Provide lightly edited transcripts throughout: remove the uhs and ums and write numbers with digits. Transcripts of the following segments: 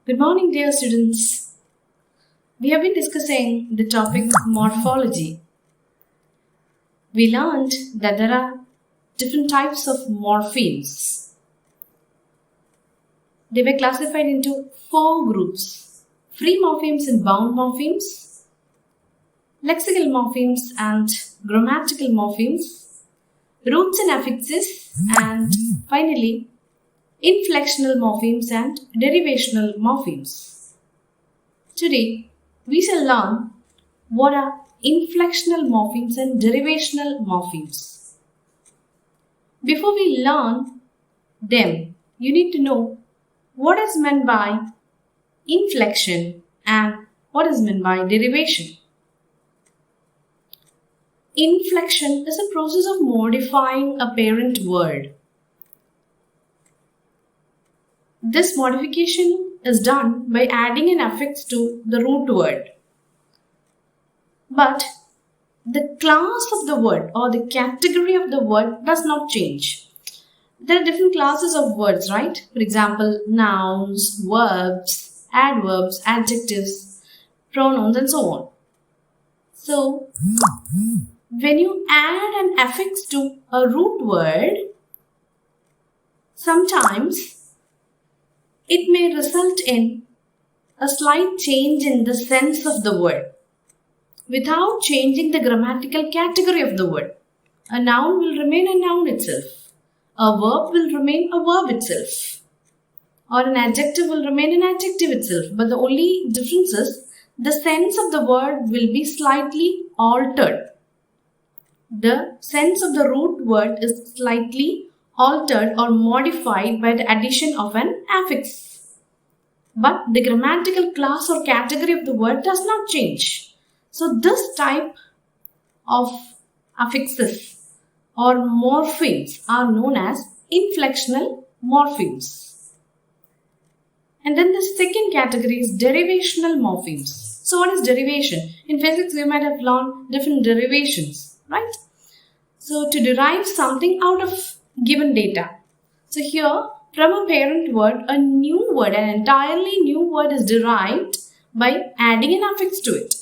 Good morning, dear students. We have been discussing the topic morphology. We learned that there are different types of morphemes. They were classified into 4 groups: free morphemes and bound morphemes, lexical morphemes and grammatical morphemes, roots and affixes, and finally inflectional morphemes and derivational morphemes. Today, we shall learn what are inflectional morphemes and derivational morphemes. Before we learn them, you need to know what is meant by inflection and what is meant by derivation. Inflection is a process of modifying a parent word. This modification is done by adding an affix to the root word. But the class of the word or the category of the word does not change. There are different classes of words, right? For example, nouns, verbs, adverbs, adjectives, pronouns, and so on. So, when you add an affix to a root word, sometimes it may result in a slight change in the sense of the word without changing the grammatical category of the word. A noun will remain a noun itself. A verb will remain a verb itself. Or an adjective will remain an adjective itself. But the only difference is the sense of the word will be slightly altered. The sense of the root word is slightly altered or modified by the addition of an affix. But the grammatical class or category of the word does not change. So this type of affixes or morphemes are known as inflectional morphemes. And then the second category is derivational morphemes. So what is derivation? In physics you might have learned different derivations, right? So to derive something out of given data. So here, from a parent word, a new word, an entirely new word is derived by adding an affix to it.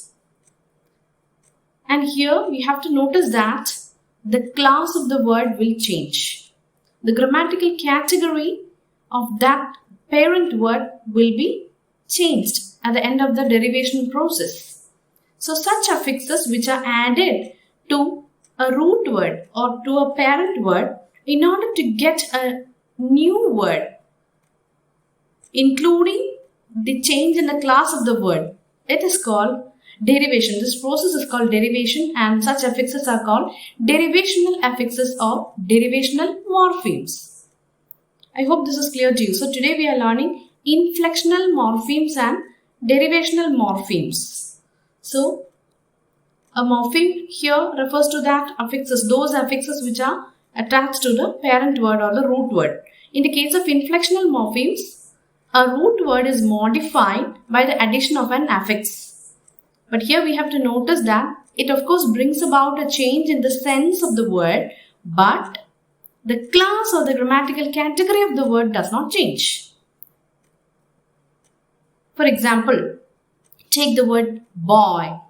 And here we have to notice that the class of the word will change. The grammatical category of that parent word will be changed at the end of the derivation process. So such affixes which are added to a root word or to a parent word in order to get a new word, including the change in the class of the word, it is called derivation. This process is called derivation, and such affixes are called derivational affixes or derivational morphemes. I hope this is clear to you. So today we are learning inflectional morphemes and derivational morphemes. So a morpheme here refers to that affixes, those affixes which are attached to the parent word or the root word. In the case of inflectional morphemes, a root word is modified by the addition of an affix. But here we have to notice that it of course brings about a change in the sense of the word, but the class or the grammatical category of the word does not change. For example, take the word boy.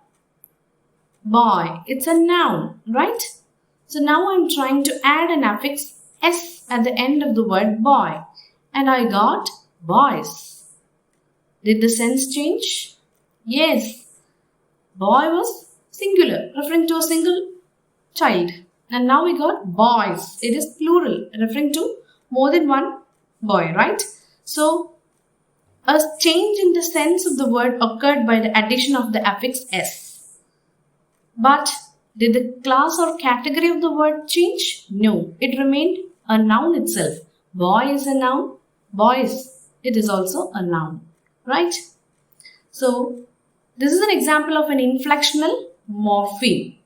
Boy, it's a noun, right? So now I'm trying to add an affix s at the end of the word boy, and I got boys. Did the sense change? Yes. Boy was singular, referring to a single child. And now we got boys. It is plural, referring to more than one boy, right? So a change in the sense of the word occurred by the addition of the affix s. But did the class or category of the word change? No, it remained a noun itself. Boy is a noun. Boys, it is also a noun, right? So this is an example of an inflectional morpheme.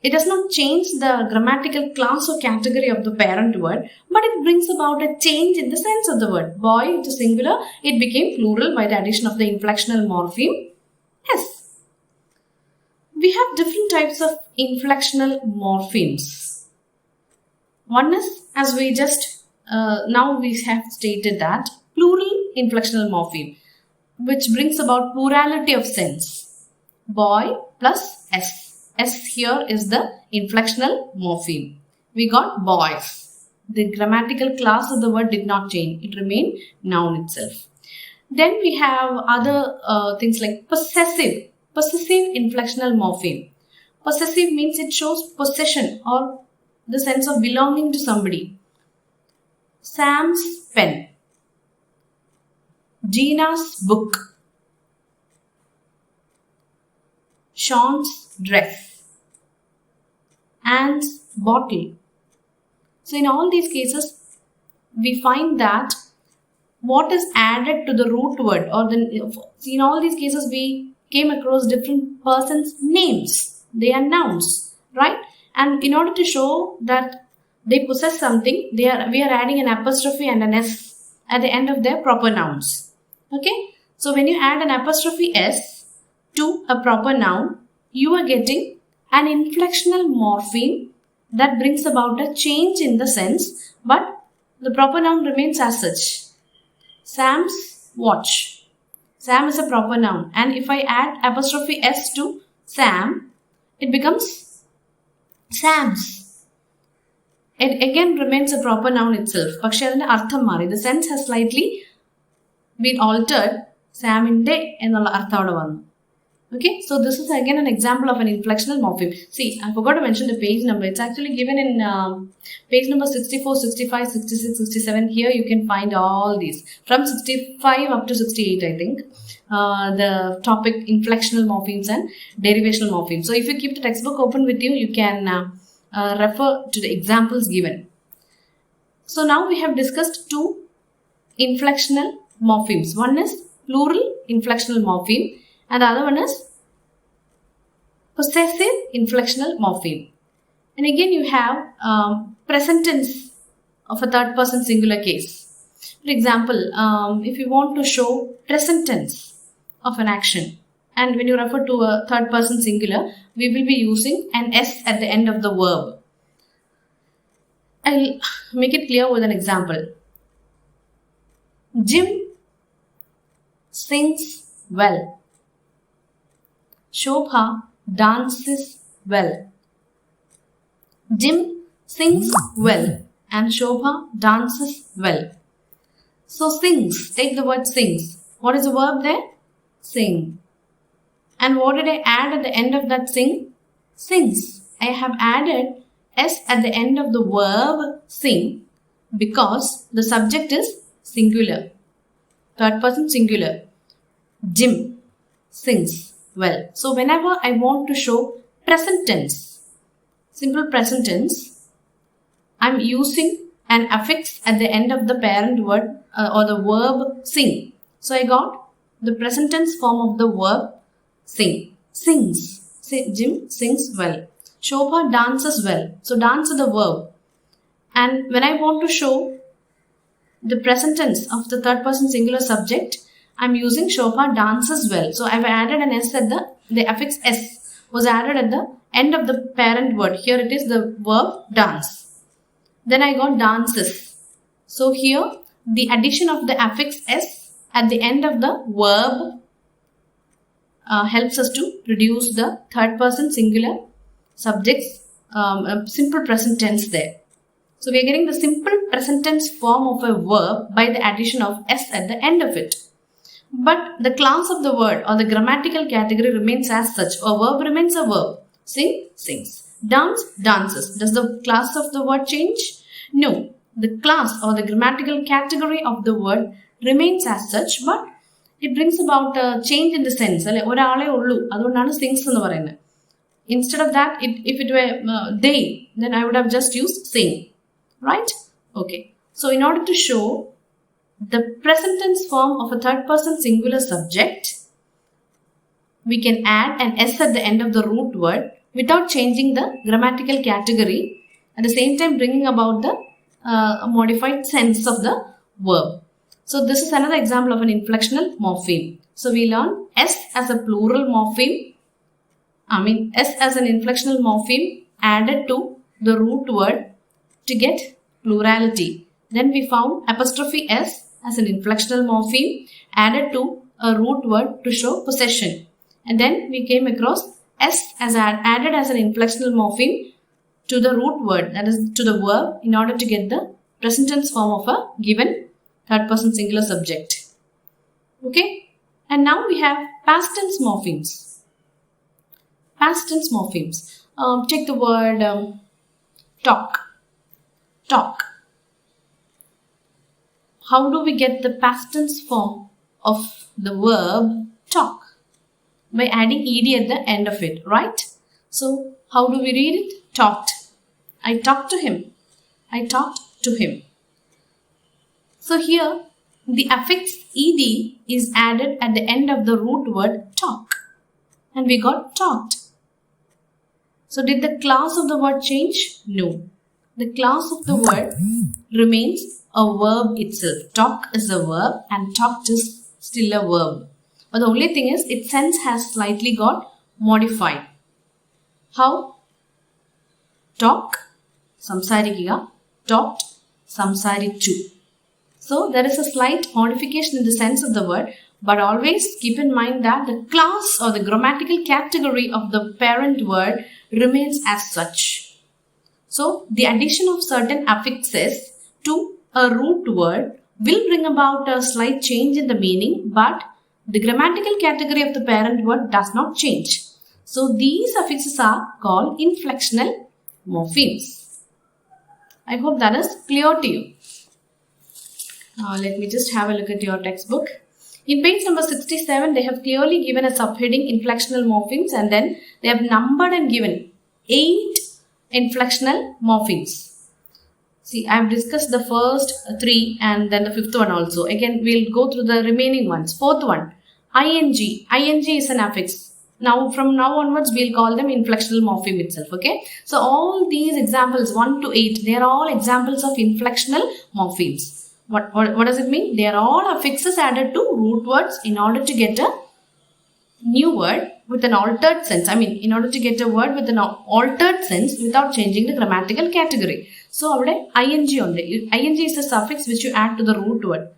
It does not change the grammatical class or category of the parent word, but it brings about a change in the sense of the word. Boy, it is singular, it became plural by the addition of the inflectional morpheme s. We have different types of inflectional morphemes. One is, as we just now we have stated that plural inflectional morpheme, which brings about plurality of sense. Boy plus S. S here is the inflectional morpheme. We got boys. The grammatical class of the word did not change. It remained noun itself. Then we have other things like possessive. Possessive inflectional morpheme. Possessive means it shows possession or the sense of belonging to somebody. Sam's pen. Gina's book. Sean's dress. Anne's bottle. So in all these cases, we find that what is added to the root word, or in all these cases we came across different persons' names. They are nouns, right? And in order to show that they possess something, we are adding an apostrophe and an S at the end of their proper nouns. Okay? So when you add an apostrophe S to a proper noun, you are getting an inflectional morpheme that brings about a change in the sense, but the proper noun remains as such. Sam's watch. Sam is a proper noun, and if I add apostrophe S to Sam, it becomes Sam's. It again remains a proper noun itself. പക്ഷേ അതിന്റെ അർത്ഥം മാറി. The sense has slightly been altered. Saminte എന്നുള്ള അർത്ഥം അവിടെ വന്നു. Okay, so this is again an example of an inflectional morpheme. See, I forgot to mention the page number. It's actually given in page number 64, 65, 66, 67. Here you can find all these. From 65 up to 68, I think. The topic inflectional morphemes and derivational morphemes. So if you keep the textbook open with you, you can refer to the examples given. So now we have discussed two inflectional morphemes. One is plural inflectional morpheme, and the other one is possessive inflectional morpheme. And again you have present tense of a third person singular case. For example, if you want to show present tense of an action, and when you refer to a third person singular, we will be using an S at the end of the verb. I'll make it clear with an example. Jim sings well. Shobha dances well. Jim sings well and Shobha dances well. So sings, take the word sings. What is the verb there? Sing. And what did I add at the end of that sing? Sings. I have added S at the end of the verb sing because the subject is singular. Third person singular. Jim sings well. So whenever I want to show present tense, simple present tense, I'm using an affix at the end of the parent word or the verb sing. So I got the present tense form of the verb sing. Sings. Jim sings well. Shobha dances well. So dance is the verb. And when I want to show the present tense of the third person singular subject, I'm using Shobha dances well. So I've added an S at the affix S was added at the end of the parent word. Here it is the verb dance. Then I got dances. So here the addition of the affix S at the end of the verb helps us to produce the third person singular subjects simple present tense there. So we are getting the simple present tense form of a verb by the addition of S at the end of it. But the class of the word or the grammatical category remains as such. A verb remains a verb. Sing, sings. Dance, dances. Does the class of the word change? No. The class or the grammatical category of the word remains as such, but it brings about a change in the sense. Instead of that, if it were they, then I would have just used sing. Right? Okay. So in order to show the present tense form of a third person singular subject, we can add an S at the end of the root word without changing the grammatical category, at the same time bringing about the modified sense of the verb. So this is another example of an inflectional morpheme. So we learn S as a plural morpheme, S as an inflectional morpheme added to the root word to get plurality. Then we found apostrophe S as an inflectional morpheme added to a root word to show possession. And then we came across S as added as an inflectional morpheme to the root word, that is to the verb, in order to get the present tense form of a given third person singular subject. Okay? And now we have past tense morphemes. Past tense morphemes. Take the word talk. Talk. How do we get the past tense form of the verb talk? By adding ed at the end of it, right? So, how do we read it? Talked. I talked to him. I talked to him. So here, the affix ed is added at the end of the root word talk. And we got talked. So did the class of the word change? No. The class of the word remains a verb itself. Talk is a verb and talked is still a verb. But the only thing is its sense has slightly got modified. How? Talk, samsarikka, talked, samsarichu. So there is a slight modification in the sense of the word, but always keep in mind that the class or the grammatical category of the parent word remains as such. So the addition of certain affixes to a root word will bring about a slight change in the meaning, but the grammatical category of the parent word does not change. So these affixes are called inflectional morphemes. I hope that is clear to you. Let me just have a look at your textbook. In page number 67, they have clearly given a subheading inflectional morphemes, and then they have numbered and given 8 inflectional morphemes. See, I have discussed the first 3 and then the 5th one also. Again, we'll go through the remaining ones. 4th one, ing. ing is an affix. Now, from now onwards, we'll call them inflectional morpheme itself, okay? So, all these examples, 1 to 8, they are all examples of inflectional morphemes. What does it mean? They are all affixes added to root words in order to get a new word with an altered sense. I mean, in order to get a word with an altered sense without changing the grammatical category. So, ing on ing is a suffix which you add to the root word.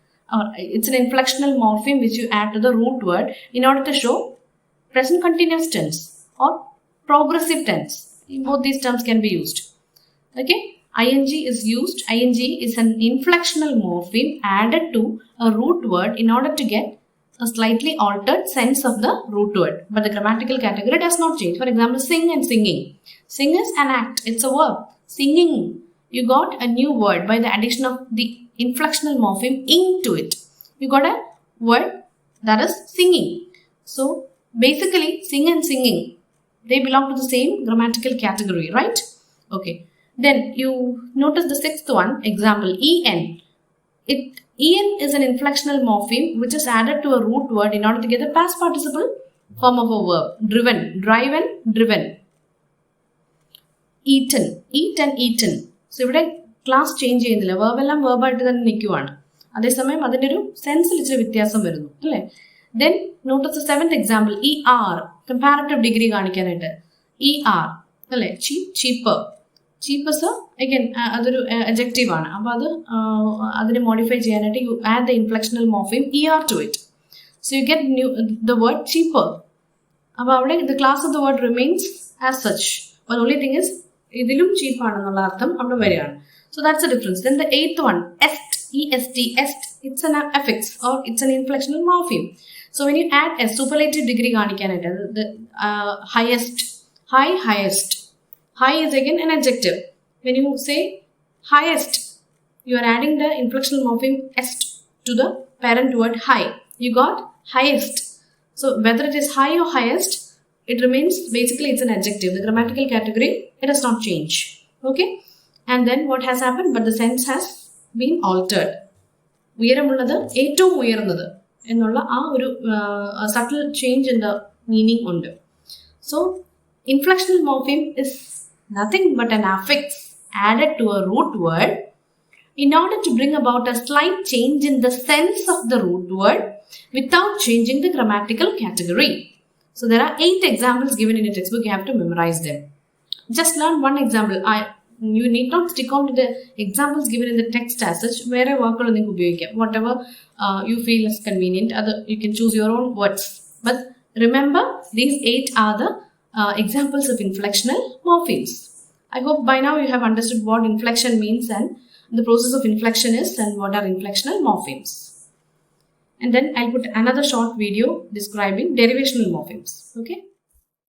It's an inflectional morpheme which you add to the root word in order to show present continuous tense or progressive tense. Both these terms can be used. Okay? ing is used. ing is an inflectional morpheme added to a root word in order to get a slightly altered sense of the root word. But the grammatical category does not change. For example, sing and singing. Sing is an act. It's a verb. Singing. You got a new word by the addition of the inflectional morpheme ing to it. You got a word that is singing. So, basically, sing and singing, they belong to the same grammatical category, right? Okay. Then you notice the 6th one, example, en. En is an inflectional morpheme which is added to a root word in order to get the past participle form of a verb. Driven, driven, driven. Eaten, eat and eaten. So, here class change ചെയ്യുന്നില്ല, verb എല്ലാം verb ആയിട്ട് തന്നെ നിൽക്കുവാണ്. അതേസമയം അതിൻ്റെ ഒരു സെൻസിൽ ഇച്ചിരി വ്യത്യാസം വരുന്നു അല്ലേ? Then notice the 7th example, comparative degree കാണിക്കാനായിട്ട്. അല്ലേ? Cheaper. Cheap is again അതൊരു adjective ആണ്. അപ്പോൾ അതിനെ modify ചെയ്യാനായിട്ട് you add the inflectional morpheme er to it. So you get the word cheaper. അപ്പോൾ അവിടെ the class of the word remains as such. But the only thing is ഇതിലും cheap ആണെന്നുള്ള അർത്ഥം അവിടെ വരികയാണ്. So that's the difference. Then the 8th one, est, est, it's an affix or it's an inflectional morpheme. So when you add a superlative degree കാണിക്കാനായിട്ട് the highest, highest. High is again an adjective. When you say highest, you are adding the inflectional morpheme est to the parent word high. You got highest. So whether it is high or highest, it remains basically it's an adjective. The grammatical category, it does not change. Okay? And then what has happened? But the sense has been altered. ഉയരമുള്ളത് ഏറ്റവും ഉയർന്നത് എന്നുള്ള ആ ഒരു subtle change in the meaning ഉണ്ട്. So inflectional morpheme is nothing but an affix added to a root word in order to bring about a slight change in the sense of the root word without changing the grammatical category. So there are 8 examples given in your textbook. You have to memorize them. Just learn one example. You need not stick on to the examples given in the text as such. Where whatever you feel is convenient. You can choose your own words. But remember, these 8 are the examples of inflectional morphemes. I hope by now you have understood what inflection means and the process of inflection is and what are inflectional morphemes. And then I'll put another short video describing derivational morphemes. Okay.